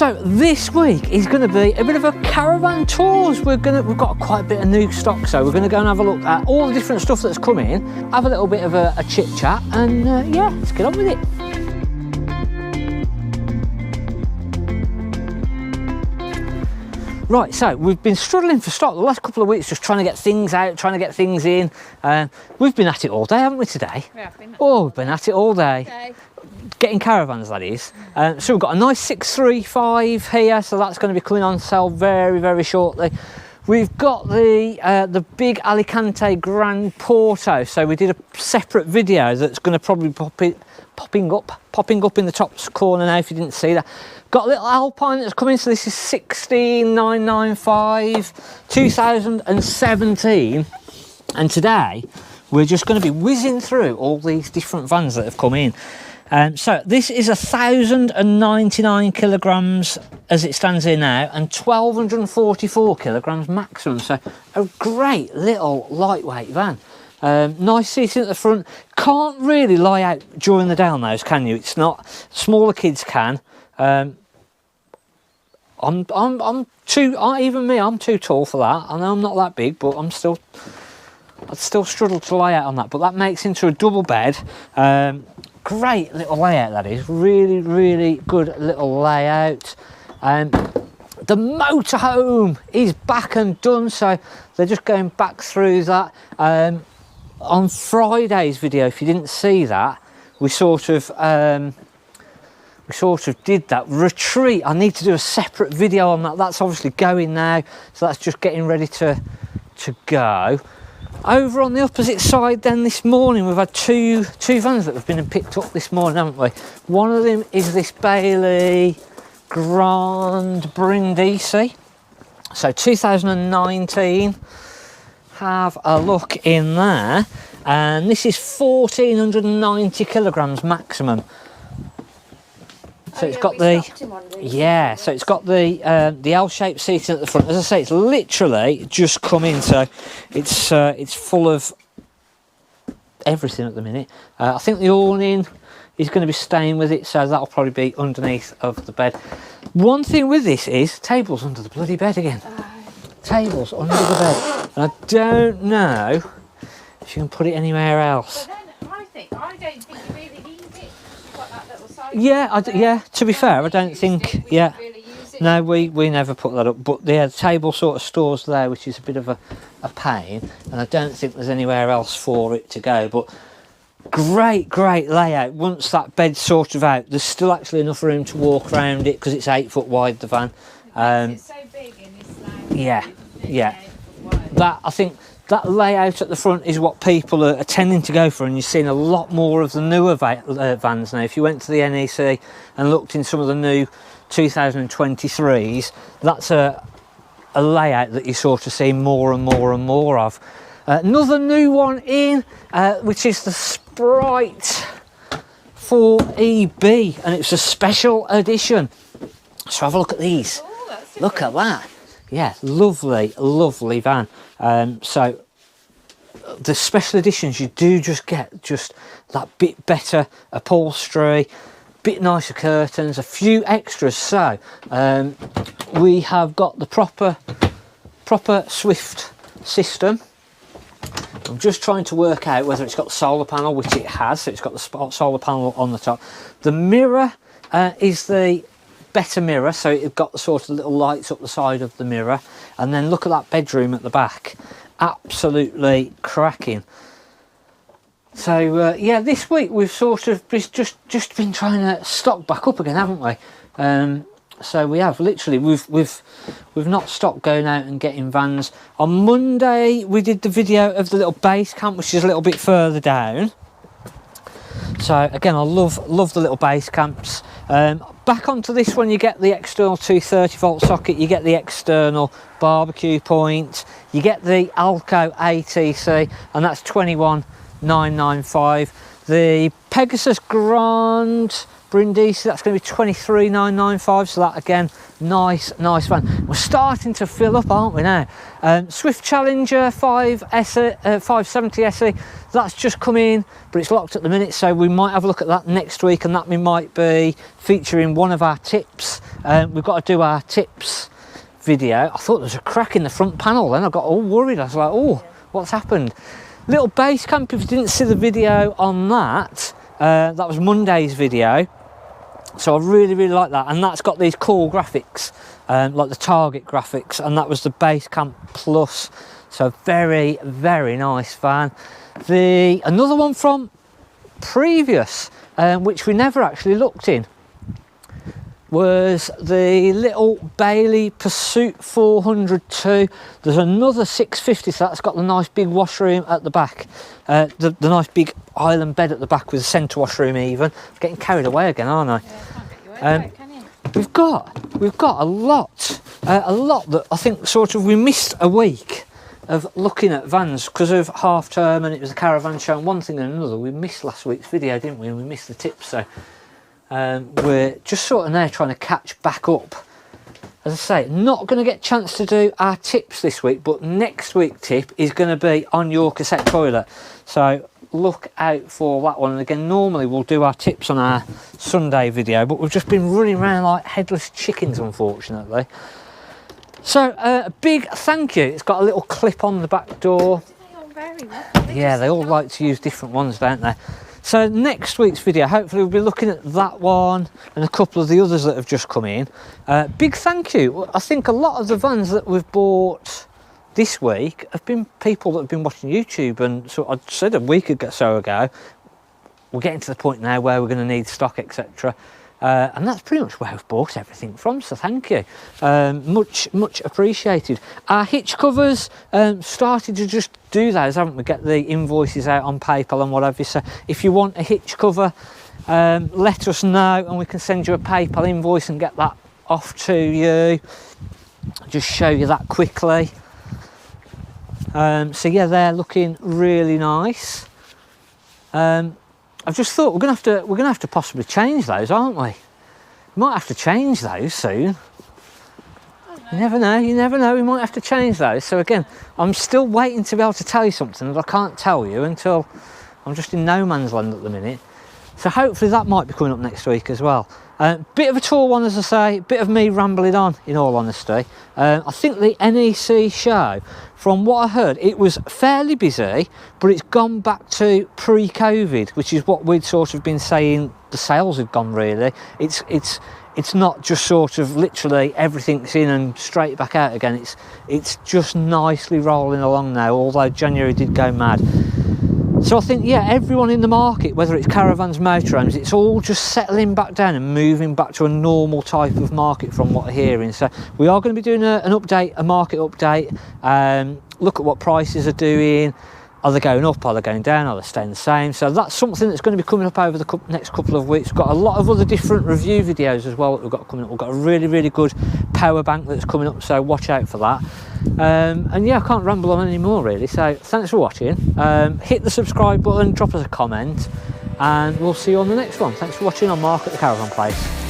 So this week is going to be a bit of a caravan tours. We've got quite a bit of new stock, so we're going to go and have a look at all the different stuff that's come in, have a little bit of a chit chat, and yeah, let's get on with it. Right, so we've been struggling for stock the last couple of weeks, just trying to get things out, trying to get things in. We've been at it all day, haven't we, today? We have been. Oh, we've been at it all day. Okay. Getting caravans, that is. So we've got a nice 635 here, so that's going to be coming on sale very, very shortly. We've got the big Alicante Grand Porto, so we did a separate video that's going to probably popping up in the top corner now if you didn't see that. Got a little Alpine that's coming, so this is 16995 2017, and today we're just going to be whizzing through all these different vans that have come in. So this is 1,099 kilograms as it stands here now, and 1,244 kilograms maximum, so a great little lightweight van. Nice seating at the front. Can't really lie out during the day on those, can you? It's not, smaller kids can. I'm too, even me, I'm too tall for that. I know I'm not that big, but I'd still struggle to lie out on that. But that makes into a double bed. Great little layout, that is. Really, really good little layout. The motorhome is back and done, so they're just going back through that. On Friday's video, if you didn't see that, we sort of did that retreat. I need to do a separate video on that. That's obviously going now, so that's just getting ready to go. Over on the opposite side then, this morning we've had two vans that have been picked up this morning, haven't we? One of them is this Bailey Grand Brindisi, so 2019. Have a look in there, and this is 1,490 kilograms maximum. So it's got the, yeah, so it's got the L-shaped seating at the front. As I say, it's literally just come in, so it's full of everything at the minute. I think the awning is going to be staying with it, so that'll probably be underneath of the bed. One thing with this is tables under the bloody bed again. Tables under the bed, and I don't know if you can put it anywhere else. But then I don't think you really need it. You've got that little side. Yeah, yeah. To be fair, I don't think. Yeah, really use it. No, we never put that up. But the table sort of stores there, which is a bit of a pain, and I don't think there's anywhere else for it to go. But great layout. Once that bed's sort of out, there's still actually enough room to walk around it because it's 8 foot wide, the van. It's so big in this lounge. Yeah. That, I think that layout at the front is what people are tending to go for, and you're seeing a lot more of the newer vans now. If you went to the NEC and looked in some of the new 2023s, that's a layout that you sort of see more and more and more of. Another new one in, which is the Sprite 4EB, and it's a special edition. So have a look at these. Look at that. Yeah, lovely van. So the special editions, you do just get just that bit better upholstery, bit nicer curtains, a few extras. So we have got the proper Swift system. I'm just trying to work out whether it's got the solar panel, which it has. So it's got the solar panel on the top. The mirror is the better mirror, so it's got the sort of little lights up the side of the mirror. And then look at that bedroom at the back, absolutely cracking. So yeah, this week we've sort of just been trying to stock back up again, haven't we? So we have literally we've not stopped going out and getting vans. On Monday we did the video of the little base camp, which is a little bit further down. So again, I love the little base camps. Back onto this one, you get the external 230-volt socket, you get the external barbecue point, you get the Alco ATC, and that's 21,995. The Pegasus Grand Brindisi, that's going to be 23,995, so that again, nice van. We're starting to fill up, aren't we now? Swift Challenger 570 SE, that's just come in, but it's locked at the minute, so we might have a look at that next week, and that might be featuring one of our tips. We've got to do our tips video. I thought there was a crack in the front panel then, I got all worried. I was like, oh, what's happened? Little base camp, if you didn't see the video on that, that was Monday's video. So I really like that, and that's got these cool graphics, like the target graphics, and that was the Basecamp Plus. So very nice van. Another one from previous, which we never actually looked in, was the little Bailey Pursuit 402. There's another 650, so that's got the nice big washroom at the back, the nice big island bed at the back with a centre washroom even. I'm getting carried away again, aren't I? Yeah, can't get you over it, can you? We've got a lot that I think sort of we missed a week of looking at vans because of half term, and it was a caravan show and one thing and another. We missed last week's video, didn't we? And we missed the tips, so we're just sort of now trying to catch back up. As I say, not going to get a chance to do our tips this week, but next week's tip is going to be on your cassette toilet, so look out for that one. And again, normally we'll do our tips on our Sunday video, but we've just been running around like headless chickens, unfortunately. So a big thank you. It's got a little clip on the back door. They all vary, Yeah, they all like to use different ones, don't they? So next week's video, hopefully we'll be looking at that one and a couple of the others that have just come in. Big thank you. I think a lot of the vans that we've bought this week have been people that have been watching YouTube, and so I said a week or so ago, we're getting to the point now where we're going to need stock, etc. And that's pretty much where we've bought everything from, so thank you. Much appreciated. Our hitch covers, started to just do those, haven't we? Get the invoices out on PayPal and whatever. So if you want a hitch cover, let us know and we can send you a PayPal invoice and get that off to you. Just show you that quickly. So yeah, they're looking really nice. I've just thought we're gonna have to possibly change those, aren't we? We might have to change those soon. You never know, we might have to change those. So again, I'm still waiting to be able to tell you something that I can't tell you until I'm just in no man's land at the minute. So hopefully that might be coming up next week as well. Bit of a tall one, as I say, bit of me rambling on, in all honesty. I think the NEC show, from what I heard, it was fairly busy, but it's gone back to pre-COVID, which is what we'd sort of been saying the sales have gone, really. It's not just sort of literally everything's in and straight back out again. It's just nicely rolling along now, although January did go mad. So I think, yeah, everyone in the market, whether it's caravans, motorhomes, it's all just settling back down and moving back to a normal type of market from what I'm hearing. So we are going to be doing an update, a market update, look at what prices are doing. Are they going up? Are they going down? Are they staying the same? So that's something that's going to be coming up over the next couple of weeks. We've got a lot of other different review videos as well that we've got coming up. We've got a really good power bank that's coming up, so watch out for that. And yeah, I can't ramble on anymore really, so thanks for watching. Hit the subscribe button, drop us a comment, and we'll see you on the next one. Thanks for watching on Mark at the Caravan Place.